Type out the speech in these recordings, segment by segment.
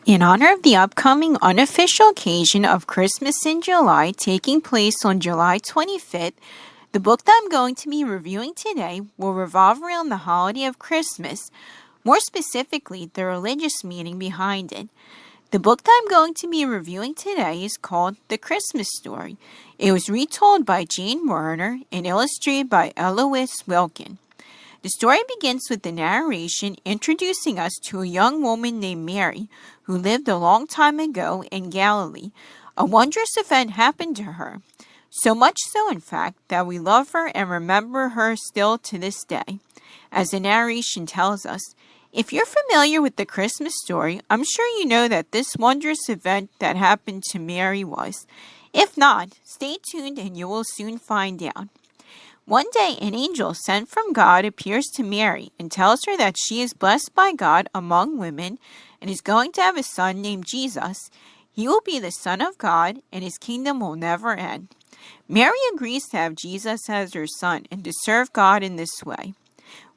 In honor of the upcoming unofficial occasion of Christmas in July taking place on July 25th, the book that I'm going to be reviewing today will revolve around the holiday of Christmas, more specifically, the religious meaning behind it. The book that I'm going to be reviewing today is called The Christmas Story. It was retold by Jane Werner and illustrated by Eloise Wilkin. The story begins with the narration introducing us to a young woman named Mary who lived a long time ago in Galilee. A wondrous event happened to her. So much so, in fact, that we love her and remember her still to this day. As the narration tells us, if you're familiar with the Christmas story, I'm sure you know that this wondrous event that happened to Mary was. If not, stay tuned and you will soon find out. One day, an angel sent from God appears to Mary and tells her that she is blessed by God among women and is going to have a son named Jesus. He will be the Son of God and his kingdom will never end. Mary agrees to have Jesus as her son and to serve God in this way.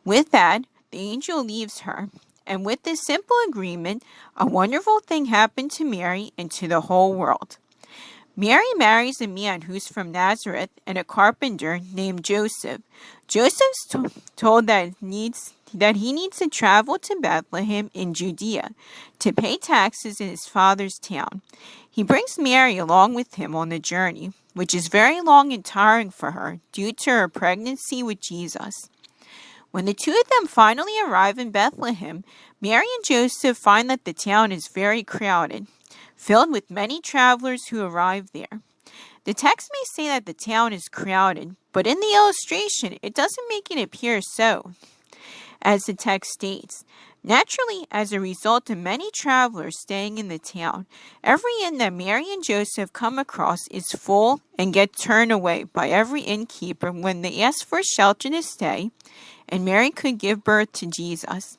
With that, the angel leaves her. And with this simple agreement, a wonderful thing happened to Mary and to the whole world. Mary marries a man who's from Nazareth and a carpenter named Joseph. Joseph's told that he needs to travel to Bethlehem in Judea to pay taxes in his father's town. He brings Mary along with him on the journey, which is very long and tiring for her due to her pregnancy with Jesus. When the two of them finally arrive in Bethlehem, Mary and Joseph find that the town is very crowded, filled with many travelers who arrive there. The text may say that the town is crowded, but in the illustration, it doesn't make it appear so. As the text states, naturally, as a result of many travelers staying in the town, every inn that Mary and Joseph come across is full and get turned away by every innkeeper when they ask for shelter to stay, and Mary could give birth to Jesus.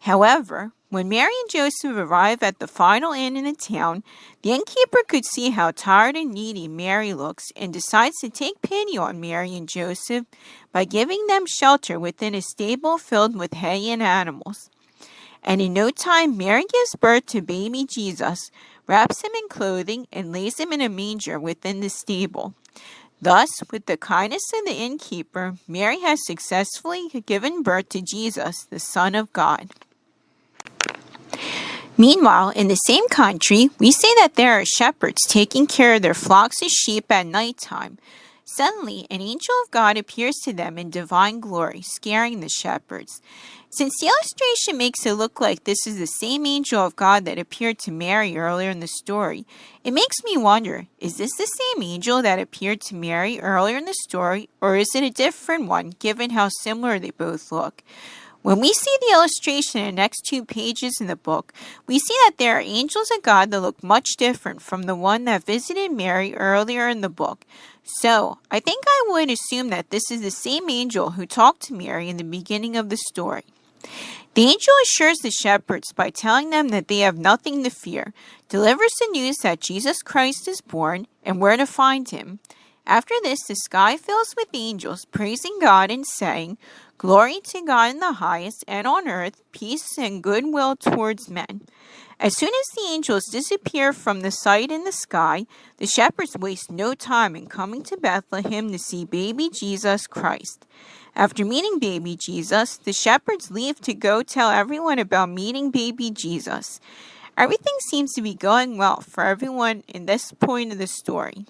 However, when Mary and Joseph arrive at the final inn in the town, the innkeeper could see how tired and needy Mary looks and decides to take pity on Mary and Joseph by giving them shelter within a stable filled with hay and animals. And in no time, Mary gives birth to baby Jesus, wraps him in clothing, and lays him in a manger within the stable. Thus, with the kindness of the innkeeper, Mary has successfully given birth to Jesus, the Son of God. Meanwhile, in the same country, we say that there are shepherds taking care of their flocks of sheep at nighttime. Suddenly, an angel of God appears to them in divine glory, scaring the shepherds. Since the illustration makes it look like this is the same angel of God that appeared to Mary earlier in the story, it makes me wonder, is this the same angel that appeared to Mary earlier in the story, or is it a different one, given how similar they both look? When we see the illustration in the next 2 pages in the book, we see that there are angels of God that look much different from the one that visited Mary earlier in the book. So, I think I would assume that this is the same angel who talked to Mary in the beginning of the story. The angel assures the shepherds by telling them that they have nothing to fear, delivers the news that Jesus Christ is born, and where to find him. After this, the sky fills with angels praising God and saying, "Glory to God in the highest, and on earth peace and goodwill towards men." As soon as the angels disappear from the sight in the sky, the shepherds waste no time in coming to Bethlehem to see baby Jesus Christ. After meeting baby Jesus, the shepherds leave to go tell everyone about meeting baby Jesus. Everything seems to be going well for everyone in this point of the story.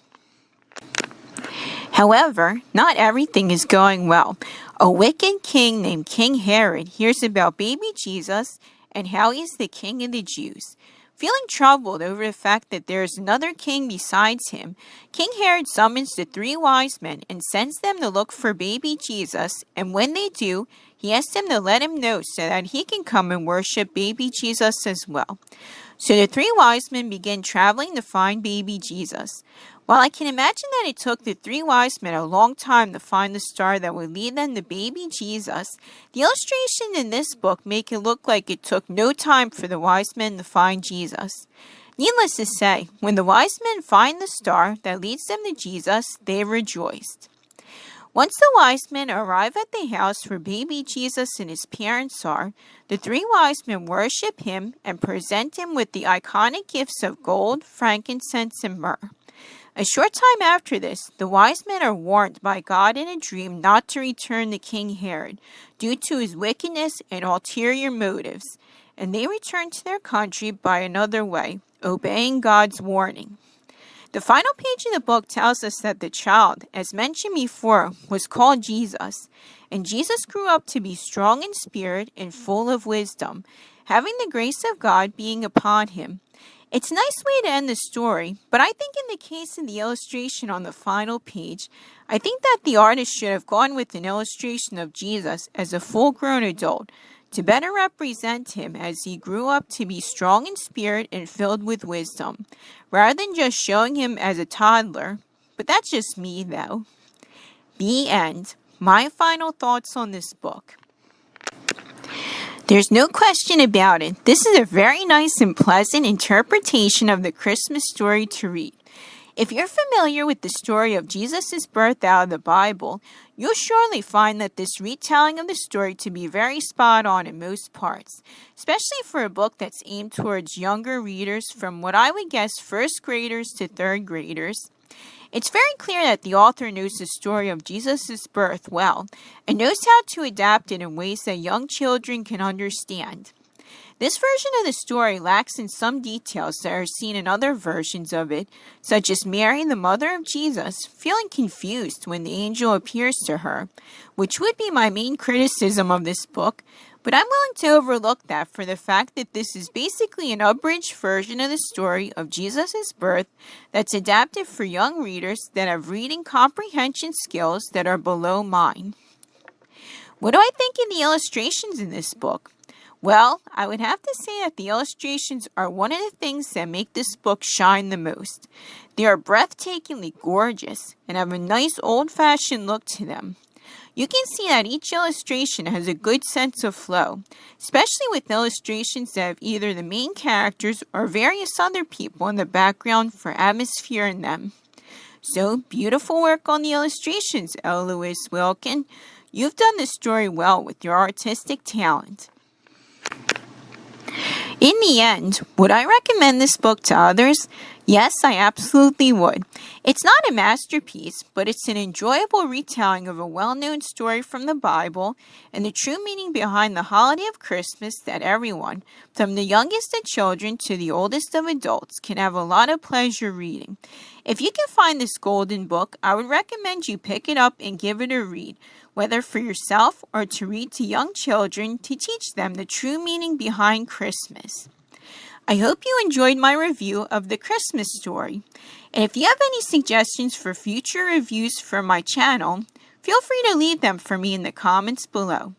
However, not everything is going well. A wicked king named King Herod hears about baby Jesus and how he is the king of the Jews. Feeling troubled over the fact that there is another king besides him, King Herod summons the 3 wise men and sends them to look for baby Jesus, and when they do, he asks them to let him know so that he can come and worship baby Jesus as well. So the 3 wise men begin traveling to find baby Jesus. While I can imagine that it took the 3 wise men a long time to find the star that would lead them to baby Jesus, the illustrations in this book make it look like it took no time for the wise men to find Jesus. Needless to say, when the wise men find the star that leads them to Jesus, they rejoiced. Once the wise men arrive at the house where baby Jesus and his parents are, the three wise men worship him and present him with the iconic gifts of gold, frankincense, and myrrh. A short time after this, the wise men are warned by God in a dream not to return to King Herod due to his wickedness and ulterior motives, and they return to their country by another way, obeying God's warning. The final page of the book tells us that the child, as mentioned before, was called Jesus, and Jesus grew up to be strong in spirit and full of wisdom, having the grace of God being upon him. It's a nice way to end the story, but I think in the case of the illustration on the final page, I think that the artist should have gone with an illustration of Jesus as a full-grown adult to better represent him as he grew up to be strong in spirit and filled with wisdom, rather than just showing him as a toddler. But that's just me, though. The end. My final thoughts on this book. There's no question about it. This is a very nice and pleasant interpretation of the Christmas story to read. If you're familiar with the story of Jesus' birth out of the Bible, you'll surely find that this retelling of the story to be very spot on in most parts, especially for a book that's aimed towards younger readers from what I would guess first graders to third graders. It's very clear that the author knows the story of Jesus' birth well and knows how to adapt it in ways that young children can understand. This version of the story lacks in some details that are seen in other versions of it, such as Mary, the mother of Jesus, feeling confused when the angel appears to her, which would be my main criticism of this book, but I'm willing to overlook that for the fact that this is basically an abridged version of the story of Jesus' birth that's adapted for young readers that have reading comprehension skills that are below mine. What do I think of the illustrations in this book? Well, I would have to say that the illustrations are one of the things that make this book shine the most. They are breathtakingly gorgeous and have a nice old-fashioned look to them. You can see that each illustration has a good sense of flow, especially with illustrations that have either the main characters or various other people in the background for atmosphere in them. So, beautiful work on the illustrations, L. Lewis Wilkin. You've done the story well with your artistic talent. In the end, would I recommend this book to others? Yes, I absolutely would. It's not a masterpiece, but it's an enjoyable retelling of a well-known story from the Bible and the true meaning behind the holiday of Christmas that everyone, from the youngest of children to the oldest of adults, can have a lot of pleasure reading. If you can find this golden book, I would recommend you pick it up and give it a read, whether for yourself or to read to young children to teach them the true meaning behind Christmas. I hope you enjoyed my review of The Christmas Story, and if you have any suggestions for future reviews for my channel, feel free to leave them for me in the comments below.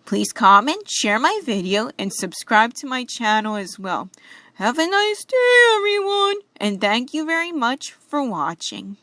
Please comment, share my video, and subscribe to my channel as well. Have a nice day, everyone, and thank you very much for watching.